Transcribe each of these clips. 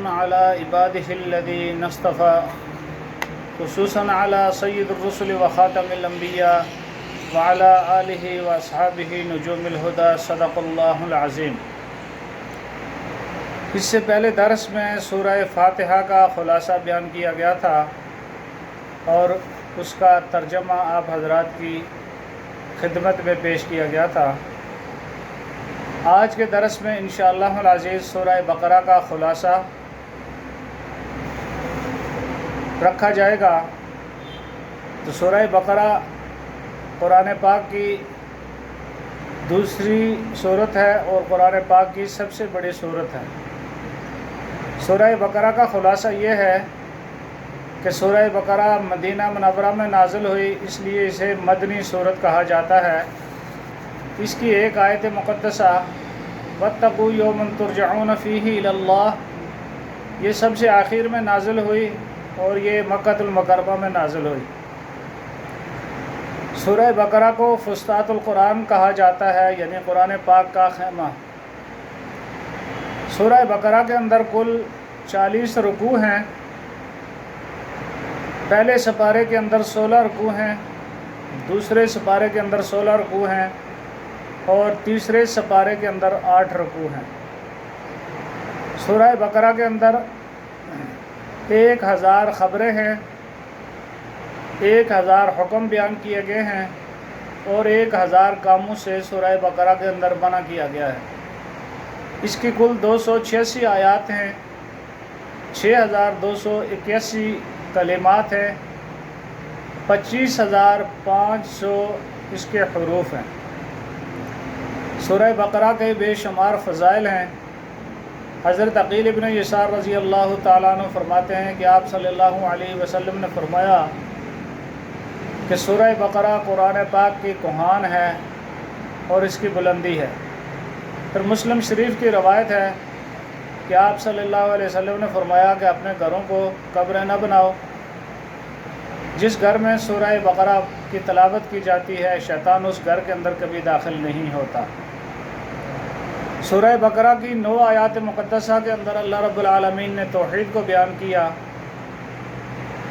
على عباده الذين اصطفى خصوصا على سید الرسل وخاتم الانبیاء وعلى آلہ واصحابہ نجوم الہدى صدق اللہ العظیم۔ اس سے پہلے درس میں سورہ فاتحہ کا خلاصہ بیان کیا گیا تھا اور اس کا ترجمہ آپ حضرات کی خدمت میں پیش کیا گیا تھا۔ آج کے درس میں انشاءاللہ العزیز سورہ بقرہ کا خلاصہ رکھا جائے گا۔ تو سورہ بقرہ قرآن پاک کی دوسری سورت ہے اور قرآن پاک کی سب سے بڑی سورت ہے۔ سورہ بقرہ کا خلاصہ یہ ہے کہ سورہ بقرہ مدینہ منورہ میں نازل ہوئی، اس لیے اسے مدنی سورت کہا جاتا ہے۔ اس کی ایک آیت مقدسہ وَاتَّقُوا يَوْمًا تُرْجَعُونَ فِيهِ إِلَى اللَّهِ یہ سب سے آخر میں نازل ہوئی اور یہ مکۃ المکرمہ میں نازل ہوئی۔ سورہ بقرہ کو فسطاط القرآن کہا جاتا ہے، یعنی قرآن پاک کا خیمہ۔ سورہ بقرہ کے اندر کل 40 رکوع ہیں۔ پہلے سپارے کے اندر 16 رکوع ہیں، دوسرے سپارے کے اندر 16 رکوع ہیں اور تیسرے سپارے کے اندر 8 رکوع ہیں۔ سورہ بقرہ کے اندر 1000 خبریں ہیں، 1000 حکم بیان کیے گئے ہیں اور 1000 کاموں سے سورہ بقرہ کے اندر منع کیا گیا ہے۔ اس کی کل 286 آیات ہیں، 6281 کلمات ہیں، 25500 اس کے حروف ہیں۔ سورہ بقرہ کے بے شمار فضائل ہیں۔ حضرت عقیل ابن یسار رضی اللہ تعالیٰ عنہ فرماتے ہیں کہ آپ صلی اللہ علیہ وسلم نے فرمایا کہ سورہ بقرہ قرآن پاک کی کوہان ہے اور اس کی بلندی ہے۔ پھر مسلم شریف کی روایت ہے کہ آپ صلی اللہ علیہ وسلم نے فرمایا کہ اپنے گھروں کو قبریں نہ بناؤ۔ جس گھر میں سورہ بقرہ کی تلاوت کی جاتی ہے شیطان اس گھر کے اندر کبھی داخل نہیں ہوتا۔ سورہ بقرہ کی 9 آیات مقدسہ کے اندر اللہ رب العالمین نے توحید کو بیان کیا۔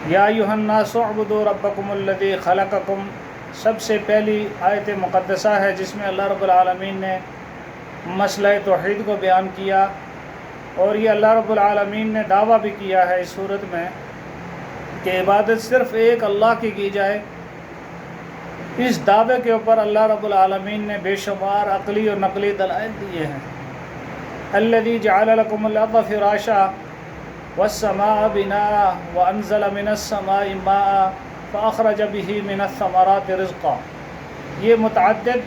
یا ایھا الناس اعبدوا ربکم الذی خلقکم سب سے پہلی آیت مقدسہ ہے جس میں اللہ رب العالمین نے مسئلہ توحید کو بیان کیا، اور یہ اللہ رب العالمین نے دعویٰ بھی کیا ہے اس صورت میں کہ عبادت صرف ایک اللہ کی جائے۔ اس دعوے کے اوپر اللہ رب العالمین نے بے شمار عقلی اور نقلی دلائل دیے ہیں۔ الذی جعل لکم الارض فراشا والسماء بناء وانزل من السماء ماء فاخرج به من الثمرات رزقا، یہ متعدد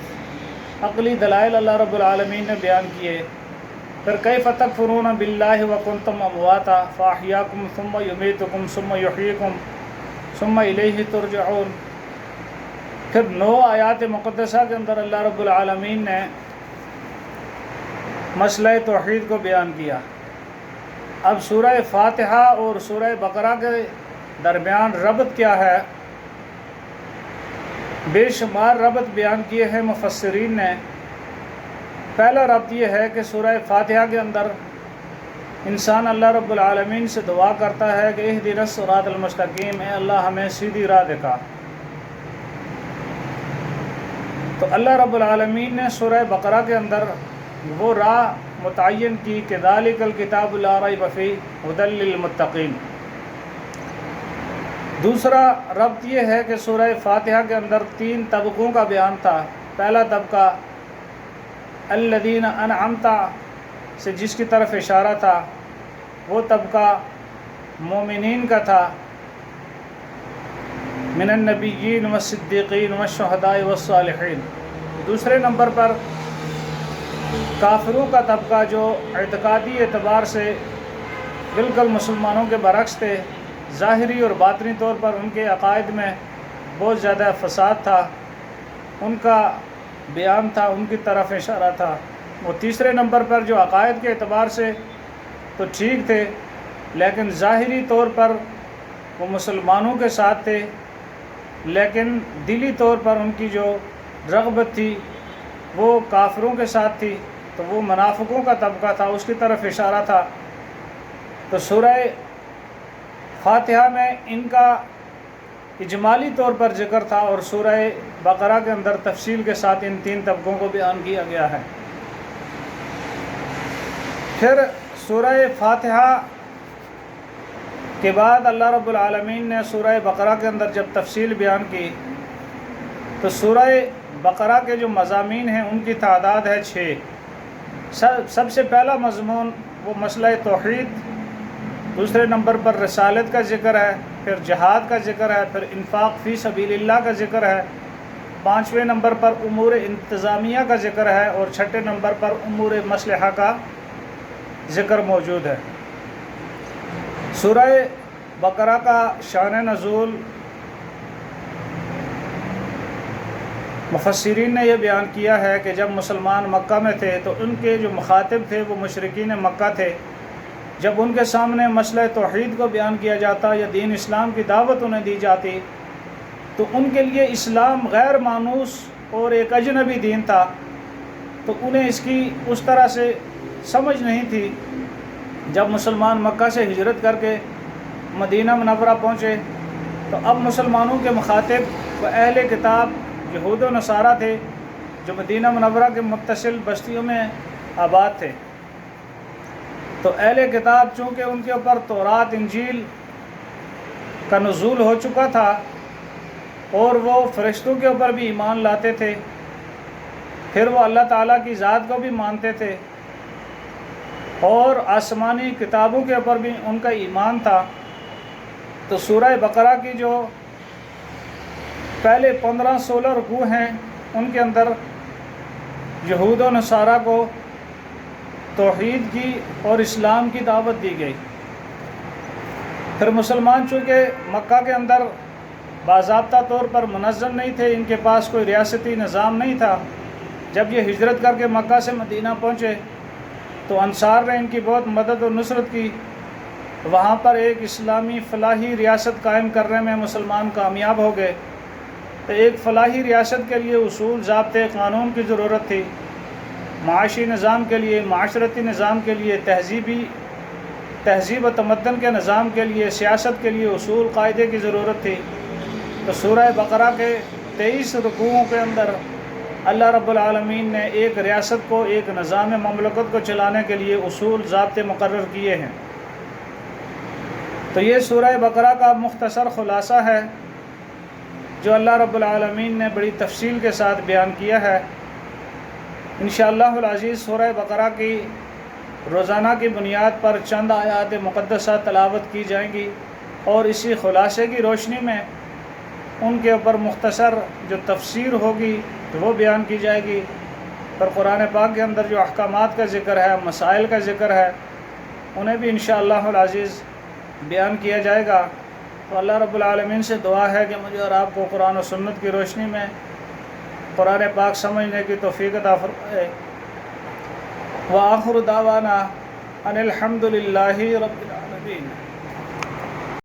عقلی دلائل اللہ رب العالمین نے بیان کیے۔ پھر کیف تکفرون باللہ وکنتم امواتا فاحیاکم ثم یمیتکم ثم یحییکم ثم الیہ ترجعون۔ پھر 9 آیات مقدسہ کے اندر اللہ رب العالمین نے مسئلہ توحید کو بیان کیا۔ اب سورہ فاتحہ اور سورہ بقرہ کے درمیان ربط کیا ہے؟ بے شمار ربط بیان کیے ہیں مفسرین نے۔ پہلا ربط یہ ہے کہ سورہ فاتحہ کے اندر انسان اللہ رب العالمین سے دعا کرتا ہے کہ اہدنا الصراط المستقیم، اے اللہ ہمیں سیدھی راہ دکھا۔ تو اللہ رب العالمین نے سورہ بقرہ کے اندر وہ راہ متعین کی کہ ذالک الکتاب لا ریب فیہ ھدی للمتقین۔ دوسرا ربط یہ ہے کہ سورہ فاتحہ کے اندر 3 طبقوں کا بیان تھا۔ پہلا طبقہ الذین انعمت سے جس کی طرف اشارہ تھا وہ طبقہ مومنین کا تھا، من النبیین والصدیقین والشہداء والصالحین۔ دوسرے نمبر پر کافروں کا طبقہ جو اعتقادی اعتبار سے بالکل مسلمانوں کے برعکس تھے، ظاہری اور باطنی طور پر ان کے عقائد میں بہت زیادہ فساد تھا، ان کا بیان تھا، ان کی طرف اشارہ تھا۔ وہ تیسرے نمبر پر جو عقائد کے اعتبار سے تو ٹھیک تھے لیکن ظاہری طور پر وہ مسلمانوں کے ساتھ تھے، لیکن دلی طور پر ان کی جو رغبت تھی وہ کافروں کے ساتھ تھی، تو وہ منافقوں کا طبقہ تھا، اس کی طرف اشارہ تھا۔ تو سورہ فاتحہ میں ان کا اجمالی طور پر ذکر تھا، اور سورہ بقرہ کے اندر تفصیل کے ساتھ ان 3 طبقوں کو بیان کیا گیا ہے۔ پھر سورہ فاتحہ کے بعد اللہ رب العالمین نے سورہ بقرہ کے اندر جب تفصیل بیان کی تو سورہ بقرہ کے جو مضامین ہیں ان کی تعداد ہے 6۔ سب سے پہلا مضمون وہ مسئلہ توحید، دوسرے نمبر پر رسالت کا ذکر ہے، پھر جہاد کا ذکر ہے، پھر انفاق فی سبیل اللہ کا ذکر ہے، 5ویں نمبر پر امور انتظامیہ کا ذکر ہے، اور 6 نمبر پر امور مصلحہ کا ذکر موجود ہے۔ سورہ بقرہ کا شان نزول مفسرین نے یہ بیان کیا ہے کہ جب مسلمان مکہ میں تھے تو ان کے جو مخاطب تھے وہ مشرکین مکہ تھے۔ جب ان کے سامنے مسئلہ توحید کو بیان کیا جاتا یا دین اسلام کی دعوت انہیں دی جاتی تو ان کے لیے اسلام غیر مانوس اور ایک اجنبی دین تھا، تو انہیں اس کی اس طرح سے سمجھ نہیں تھی۔ جب مسلمان مکہ سے ہجرت کر کے مدینہ منورہ پہنچے تو اب مسلمانوں کے مخاطب وہ اہل کتاب یہود و نصارہ تھے جو مدینہ منورہ کے متصل بستیوں میں آباد تھے۔ تو اہل کتاب چونکہ ان کے اوپر تورات انجیل کا نزول ہو چکا تھا اور وہ فرشتوں کے اوپر بھی ایمان لاتے تھے، پھر وہ اللہ تعالیٰ کی ذات کو بھی مانتے تھے اور آسمانی کتابوں کے اوپر بھی ان کا ایمان تھا، تو سورہ بقرہ کی جو پہلے 15-16 رکوع ہیں ان کے اندر یہود و نصارہ کو توحید کی اور اسلام کی دعوت دی گئی۔ پھر مسلمان چونکہ مکہ کے اندر باضابطہ طور پر منظم نہیں تھے، ان کے پاس کوئی ریاستی نظام نہیں تھا، جب یہ ہجرت کر کے مکہ سے مدینہ پہنچے تو انصار نے ان کی بہت مدد و نصرت کی، وہاں پر ایک اسلامی فلاحی ریاست قائم کرنے میں مسلمان کامیاب ہو گئے۔ تو ایک فلاحی ریاست کے لیے اصول، ضابطے، قانون کی ضرورت تھی، معاشی نظام کے لیے، معاشرتی نظام کے لیے، تہذیب و تمدن کے نظام کے لیے، سیاست کے لیے اصول قاعدے کی ضرورت تھی۔ تو سورہ بقرہ کے 23 رکوعوں کے اندر اللہ رب العالمین نے ایک ریاست کو، ایک نظام مملکت کو چلانے کے لیے اصول، ضابطے مقرر کیے ہیں۔ تو یہ سورہ بقرہ کا مختصر خلاصہ ہے جو اللہ رب العالمین نے بڑی تفصیل کے ساتھ بیان کیا ہے۔ انشاءاللہ العزیز سورہ بقرہ کی روزانہ کی بنیاد پر چند آیات مقدسہ تلاوت کی جائیں گی، اور اسی خلاصے کی روشنی میں ان کے اوپر مختصر جو تفسیر ہوگی وہ بیان کی جائے گی، اور قرآن پاک کے اندر جو احکامات کا ذکر ہے، مسائل کا ذکر ہے، انہیں بھی انشاءاللہ العزیز بیان کیا جائے گا۔ تو اللہ رب العالمین سے دعا ہے کہ مجھے اور آپ کو قرآن و سنت کی روشنی میں قرآن پاک سمجھنے کی توفیق عطا فرمائے۔ وآخر دعوانا ان الحمد للہ رب العالمین۔